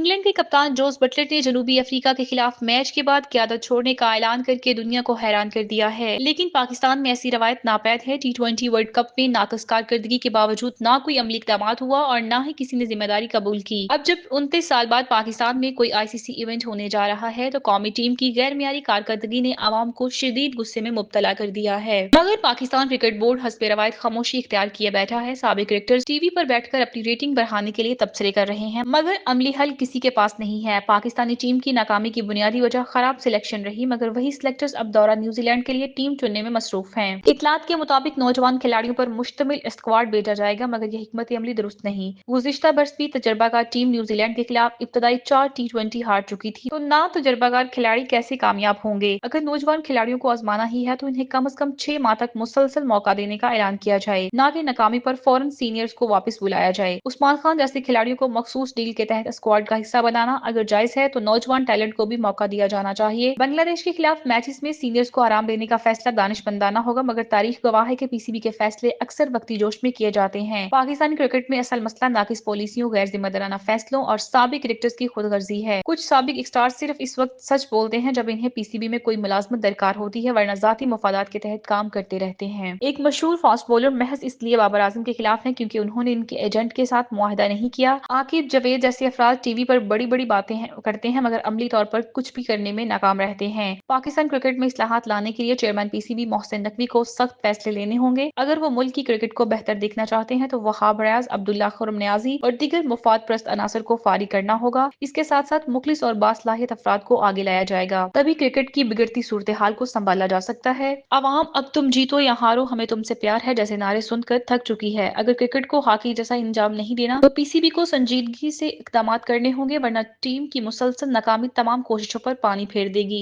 England के कप्तान Jos Buttler ने जनूबी अफ्रीका के खिलाफ मैच के बाद क़यादत छोड़ने का ऐलान करके दुनिया को हैरान कर दिया है। लेकिन पाकिस्तान में ऐसी रवायत नापैद है। टी20 वर्ल्ड कप में नाक़िस कारकर्दगी के बावजूद ना कोई अमली इक़दामात हुआ और ना ही किसी ने जिम्मेदारी कबूल की। अब जब 29 साल बाद पाकिस्तान में कोई ICC इवेंट होने जा रहा है तो कौमी टीम की गैर मियारी कारकर्दगी ने आवाम को शदीद गुस्से में मुब्तला कर दिया है। मगर पाकिस्तान क्रिकेट बोर्ड हस्बे रवायत खामोशी इख्तियार किए बैठा है। साबिक क्रिकेटर्स टीवी पर बैठकर अपनी रेटिंग बढ़ाने के लिए तबसरे कर रहे हैं, मगर अमली हल किसी के पास नहीं है। पाकिस्तानी टीम की नाकामी की बुनियादी वजह खराब सिलेक्शन रही, मगर वही सिलेक्टर्स अब दौरा न्यूजीलैंड के लिए टीम चुनने में मसरूफ हैं। इतलात के मुताबिक नौजवान खिलाड़ियों पर मुश्तमिल स्क्वाड भेजा जाएगा, मगर यह हिकमत अमली दुरुस्त नहीं। गुज़िश्ता बरस भी तजर्बाकार टीम न्यूजीलैंड के खिलाफ इब्तदाई 4 T20 हार चुकी थी, तो ना तजर्बाकार खिलाड़ी कैसे कामयाब होंगे। अगर नौजवान खिलाड़ियों को आजमाना ही है तो इन्हें कम से कम 6 माह तक मुसलसल मौका देने का ऐलान किया जाए, ना कि नाकामी पर फौरन सीनियर्स को वापस बुलाया जाए। उस्मान खान जैसे खिलाड़ियों को मखसूस डील के तहत स्क्वाड का हिस्सा बनाना अगर जायज है तो नौजवान टैलेंट को भी मौका दिया जाना चाहिए। बांग्लादेश के खिलाफ मैचेस में सीनियर्स को आराम देने का फैसला दानिशमंदाना होगा, मगर तारीख गवाह है कि PCB के फैसले अक्सर वक्ती जोश में किए जाते हैं। पाकिस्तानी क्रिकेट में असल मसला नाकिस पॉलिसियों, गैर जिम्मेदाराना फैसलों और साबिक क्रिकेटर्स की खुदगर्जी है। कुछ साबिक स्टार्स सिर्फ इस वक्त सच बोलते हैं जब इन्हें PCB में कोई मुलाजमत दरकार होती है, वरना जाती मफादात के तहत काम करते रहते हैं। एक मशहूर फास्ट बॉलर महज इसलिए बाबर आजम के खिलाफ है क्योंकि उन्होंने इनके एजेंट के साथ मुआहदा नहीं किया। आकिब जावेद जैसे अफराद टीवी पर बड़ी बड़ी बातें करते हैं, मगर अमली तौर पर कुछ भी करने में नाकाम रहते हैं। पाकिस्तान क्रिकेट में इस्लाहात लाने के लिए चेयरमैन PCB मोहसिन नकवी को सख्त फैसले लेने होंगे। अगर वो मुल्क की क्रिकेट को बेहतर देखना चाहते हैं तो वहाब रियाज, अब्दुल्ला खुर्रम नियाजी और दीगर मुफाद परस्त अनासर को फारिग करना होगा। इसके साथ साथ मुखलिस और बासलाहियत अफराद को आगे लाया जाएगा, तभी क्रिकेट की बिगड़ती सूरत हाल को संभाला जा सकता है। अवाम अब तुम जीतो या हारो हमें तुमसे प्यार है जैसे नारे सुनकर थक चुकी है। अगर क्रिकेट को हॉकी जैसा इंजाम नहीं देना तो PCB को संजीदगी से इक़दामात करने होंगे, वरना टीम की मुसलसल नाकामी तमाम कोशिशों पर पानी फेर देगी।